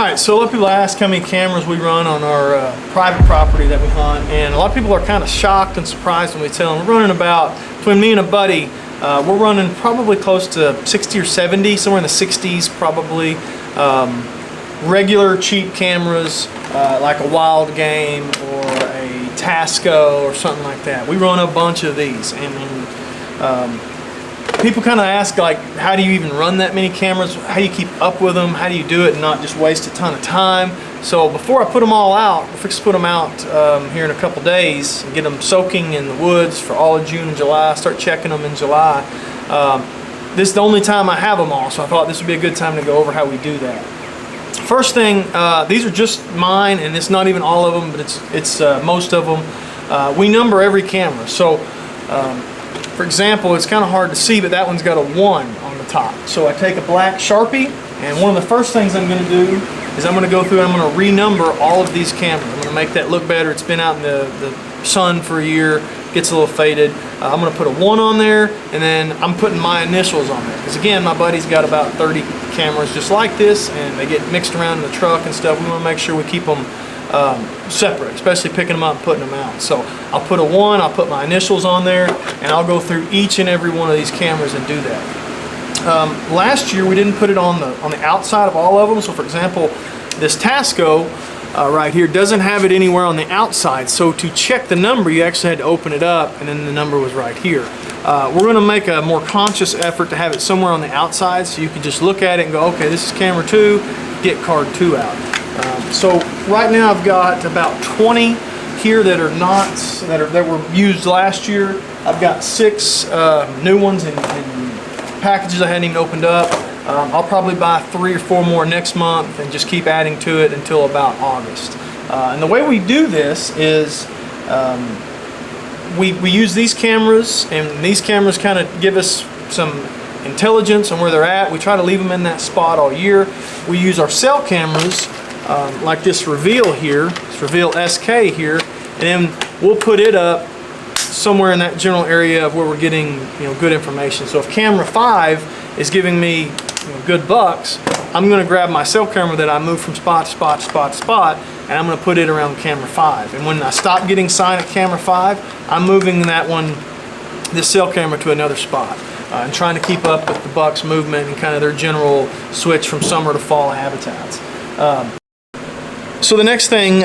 Alright, so a lot of people ask how many cameras we run on our private property that we hunt, and a lot of people are kind of shocked and surprised when we tell them we're running about, between me and a buddy, we're running probably close to 60 or 70, somewhere in the 60s probably. Regular cheap cameras like a Wild Game or a Tasco or something like that. We run a bunch of these, and people kind of ask, like, how do you even run that many cameras? How do you keep up with them? How do you do it and not just waste a ton of time? So before I put them all out, we'll fix to put them out here in a couple days and get them soaking in the woods for all of June and July. Start checking them in July. This is the only time I have them all, so I thought this would be a good time to go over how we do that. First thing, these are just mine, and it's not even all of them, but it's most of them. We number every camera. So for example, it's kind of hard to see, but that one's got a 1 on the top. So I take a black Sharpie, and one of the first things I'm going to do is I'm going to go through and I'm going to renumber all of these cameras. I'm going to make that look better. It's been out in the sun for a year, gets a little faded. I'm going to put a 1 on there, and then I'm putting my initials on there. Because again, my buddy's got about 30 cameras just like this, and they get mixed around in the truck and stuff. We want to make sure we keep them separate, especially picking them up and putting them out. So I'll put a 1, I'll put my initials on there, and I'll go through each and every one of these cameras and do that. Last year we didn't put it on the outside of all of them. So for example, this Tasco right here doesn't have it anywhere on the outside. So to check the number, you actually had to open it up, and then the number was right here. We're going to make a more conscious effort to have it somewhere on the outside, so you can just look at it and go, okay, this is camera 2, get card 2 out. So right now I've got about 20 here that are not that were used last year. I've got 6 new ones in packages I hadn't even opened up. I'll probably buy 3 or 4 more next month and just keep adding to it until about August. And the way we do this is we use these cameras, and these cameras kind of give us some intelligence on where they're at. We try to leave them in that spot all year. We use our cell cameras like this Reveal here, this Reveal SK here, and then we'll put it up somewhere in that general area of where we're getting good information. So if camera 5 is giving me good bucks, I'm going to grab my cell camera that I move from spot to spot to spot to spot, and I'm going to put it around camera 5. And when I stop getting sign at camera 5, I'm moving that one, this cell camera, to another spot, and trying to keep up with the bucks' movement and kind of their general switch from summer to fall habitats. So the next thing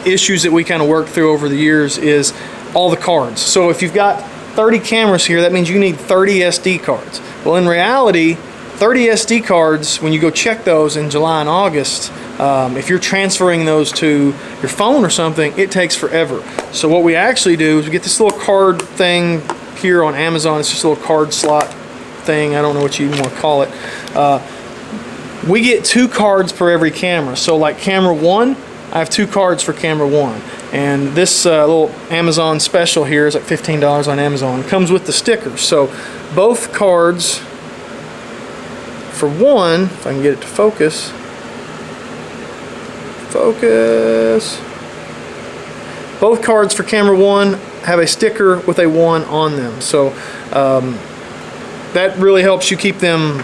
issues that we kind of work through over the years is all the cards. So if you've got 30 cameras here, that means you need 30 SD cards. Well, in reality, 30 SD cards, when you go check those in July and August, if you're transferring those to your phone or something, it takes forever. So what we actually do is we get this little card thing here on Amazon. It's just a little card slot thing. I don't know what you even want to call it. We get 2 cards per every camera. So like camera 1, I have 2 cards for camera 1. And this little Amazon special here is like $15 on Amazon. It comes with the stickers. So both cards for 1, if I can get it to focus. Both cards for camera 1 have a sticker with a 1 on them. So that really helps you keep them,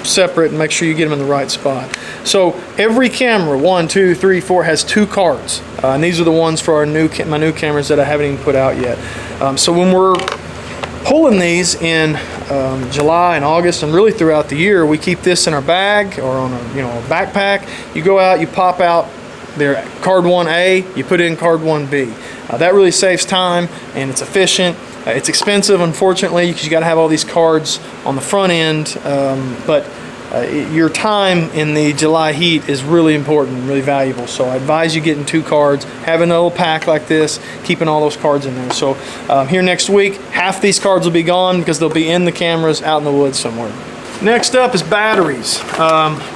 separate and make sure you get them in the right spot. So every camera, 1, 2, 3, 4, has 2 cards, and these are the ones for my new cameras that I haven't even put out yet. So when we're pulling these in July and August and really throughout the year, we keep this in our bag or on a backpack. You go out, you pop out their card 1A, you put in card 1B. That really saves time, and it's efficient. It's expensive, unfortunately, because you got to have all these cards on the front end, but your time in the July heat is really important, really valuable. So I advise you getting 2 cards, having a little pack like this, keeping all those cards in there. So here next week, half these cards will be gone because they'll be in the cameras out in the woods somewhere. Next up is batteries.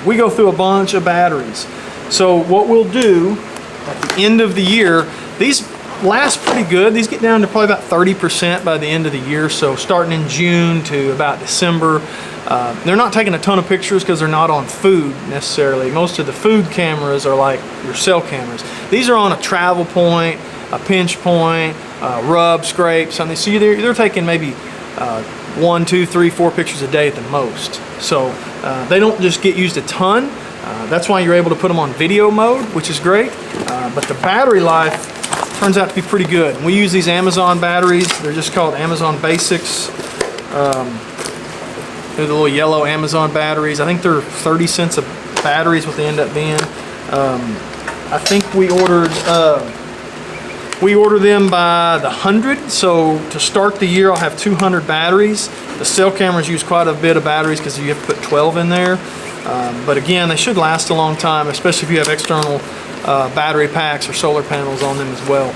We go through a bunch of batteries. So what we'll do at the end of the year, these last pretty good. These get down to probably about 30% by the end of the year. So starting in June to about December. They're not taking a ton of pictures because they're not on food necessarily. Most of the food cameras are like your cell cameras. These are on a travel point, a pinch point, rub, scrape, something. So they're taking maybe 1, 2, 3, 4 pictures a day at the most. So they don't just get used a ton. That's why you're able to put them on video mode, which is great. But the battery life turns out to be pretty good. And we use these Amazon batteries. They're just called Amazon Basics. They're the little yellow Amazon batteries. I think they're 30 cents a battery is what they end up being. I think we ordered them by the 100. So to start the year, I'll have 200 batteries. The cell cameras use quite a bit of batteries because you have to put 12 in there. But again, they should last a long time, especially if you have external battery packs or solar panels on them as well.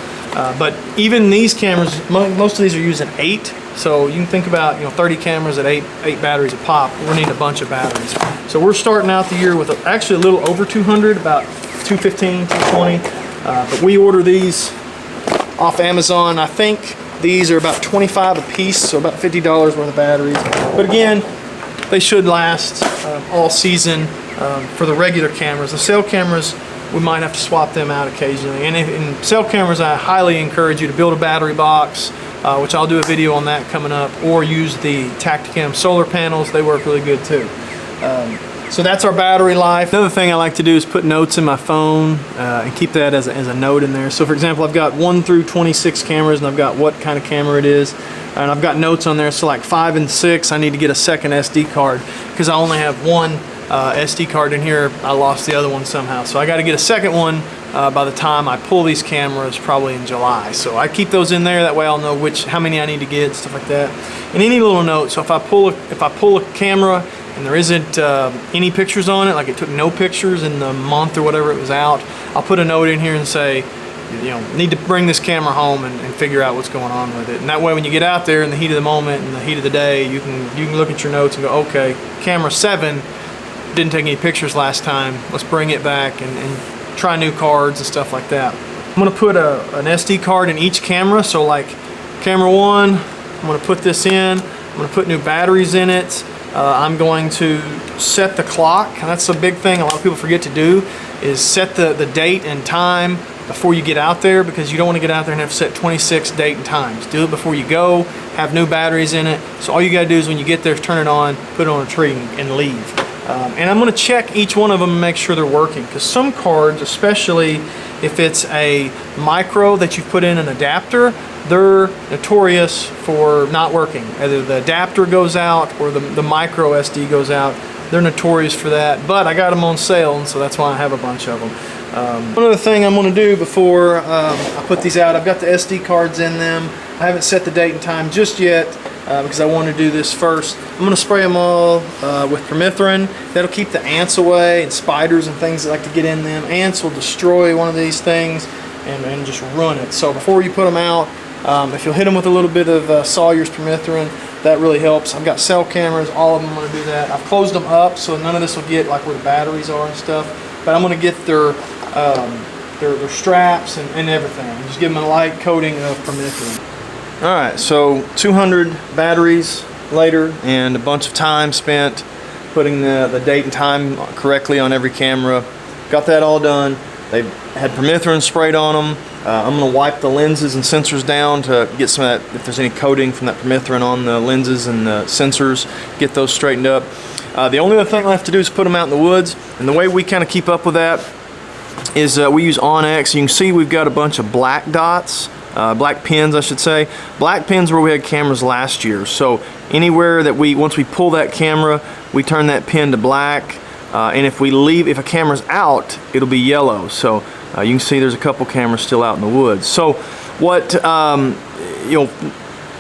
But even these cameras, most of these are using 8. So you can think about 30 cameras at 8 batteries a pop. We're needing a bunch of batteries. So we're starting out the year with actually a little over 200, about 215, 220. But we order these off Amazon. I think these are about 25 a piece, so about $50 worth of batteries. But again, they should last all season for the regular cameras. The cell cameras, we might have to swap them out occasionally. And in cell cameras, I highly encourage you to build a battery box, which I'll do a video on that coming up, or use the Tacticam solar panels. They work really good too. So that's our battery life. Another thing I like to do is put notes in my phone and keep that as a note in there. So for example, I've got 1 through 26 cameras, and I've got what kind of camera it is. And I've got notes on there, so like 5 and 6, I need to get a second SD card because I only have one SD card in here. I lost the other one somehow. So I got to get a second one by the time I pull these cameras, probably in July. So I keep those in there, that way I'll know how many I need to get, stuff like that. And any little notes, so if I pull a camera and there isn't any pictures on it, like it took no pictures in the month or whatever it was out, I'll put a note in here and say, need to bring this camera home and figure out what's going on with it. And that way when you get out there in the heat of the moment, in the heat of the day, you can look at your notes and go, okay, camera 7 didn't take any pictures last time, let's bring it back and try new cards and stuff like that. I'm gonna put an SD card in each camera. So like camera 1, I'm gonna put this in, I'm gonna put new batteries in it. I'm going to set the clock, and that's a big thing a lot of people forget to do, is set the date and time before you get out there, because you don't want to get out there and have to set 26 date and times. Do it before you go, have new batteries in it. So all you gotta do is when you get there, turn it on, put it on a tree and leave. And I'm gonna check each one of them and make sure they're working, because some cards, especially if it's a micro that you've put in an adapter, they're notorious for not working. Either the adapter goes out or the micro SD goes out. They're notorious for that, but I got them on sale, and so that's why I have a bunch of them. One other thing I'm going to do before I put these out, I've got the SD cards in them. I haven't set the date and time just yet because I want to do this first. I'm going to spray them all with permethrin. That'll keep the ants away and spiders and things that like to get in them. Ants will destroy one of these things and just ruin it. So before you put them out, if you'll hit them with a little bit of Sawyer's permethrin, that really helps. I've got cell cameras, all of them want to do that. I've closed them up so none of this will get like where the batteries are and stuff. But I'm going to get their straps and everything. And just give them a light coating of permethrin. All right, so 200 batteries later and a bunch of time spent putting the date and time correctly on every camera. Got that all done. They had permethrin sprayed on them. I'm going to wipe the lenses and sensors down to get some of that, if there's any coating from that permethrin on the lenses and the sensors, get those straightened up. The only other thing I have to do is put them out in the woods, and the way we kind of keep up with that is we use OnX. You can see we've got a bunch of black dots, black pins I should say. Black pins where we had cameras last year, so anywhere that once we pull that camera, we turn that pin to black, and if a camera's out, it'll be yellow. So you can see there's a couple cameras still out in the woods. So what,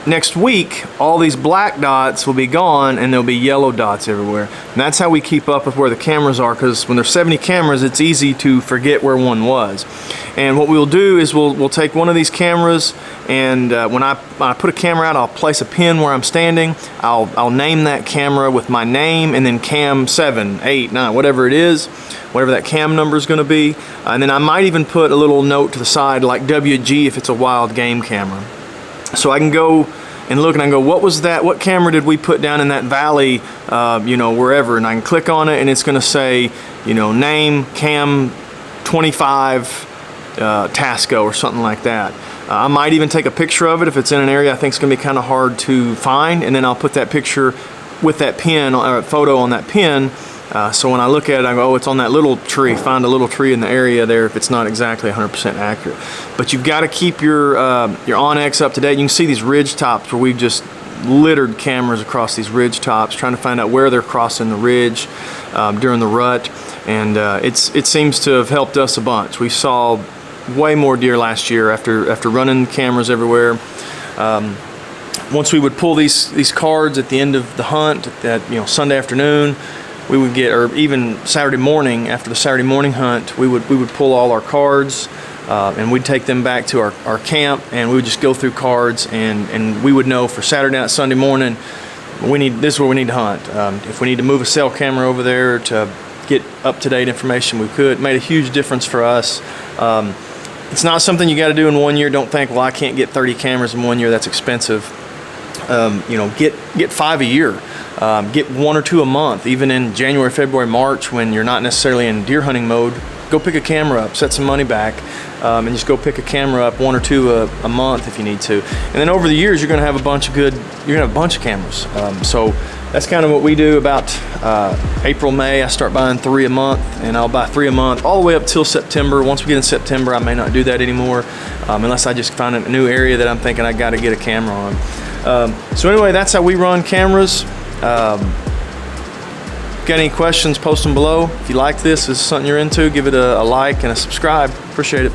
next week, all these black dots will be gone and there'll be yellow dots everywhere. And that's how we keep up with where the cameras are, because when there's 70 cameras, it's easy to forget where one was. And what we'll do is we'll take one of these cameras, and when I put a camera out, I'll place a pin where I'm standing. I'll name that camera with my name and then cam 7, 8, 9, whatever it is, whatever that cam number is going to be. And then I might even put a little note to the side like WG if it's a wild game camera. So I can go and look and I can go, what was that? What camera did we put down in that valley, wherever? And I can click on it and it's going to say, name cam 25 Tasco or something like that. I might even take a picture of it if it's in an area I think it's going to be kind of hard to find, and then I'll put that picture with that pin, or photo on that pin, so when I look at it I go, oh, it's on that little tree. Find a little tree in the area there if it's not exactly 100% accurate. But you've got to keep your onX up to date. You can see these ridge tops where we've just littered cameras across these ridge tops trying to find out where they're crossing the ridge during the rut, and it seems to have helped us a bunch. We saw way more deer last year after running cameras everywhere. Once we would pull these cards at the end of the hunt, at Sunday afternoon, we would get, or even Saturday morning after the Saturday morning hunt, we would pull all our cards and we'd take them back to our camp, and we would just go through cards, and we would know for Saturday night, Sunday morning, this is where we need to hunt. If we need to move a cell camera over there to get up-to-date information, we could. It made a huge difference for us. It's not something you got to do in 1 year. Don't think, well, I can't get 30 cameras in 1 year. That's expensive. Get 5 a year. Get 1 or 2 a month. Even in January, February, March, when you're not necessarily in deer hunting mode, go pick a camera up, set some money back, and just go pick a camera up, 1 or 2 a month if you need to. And then over the years, you're going to have a bunch of cameras. So that's kind of what we do. About April, May, I start buying 3 a month, and I'll buy 3 a month all the way up till September. Once we get in September, I may not do that anymore, unless I just find a new area that I'm thinking I got to get a camera on. So anyway, that's how we run cameras. Got any questions, post them below. If you like this is something you're into, give it a like and a subscribe. Appreciate it.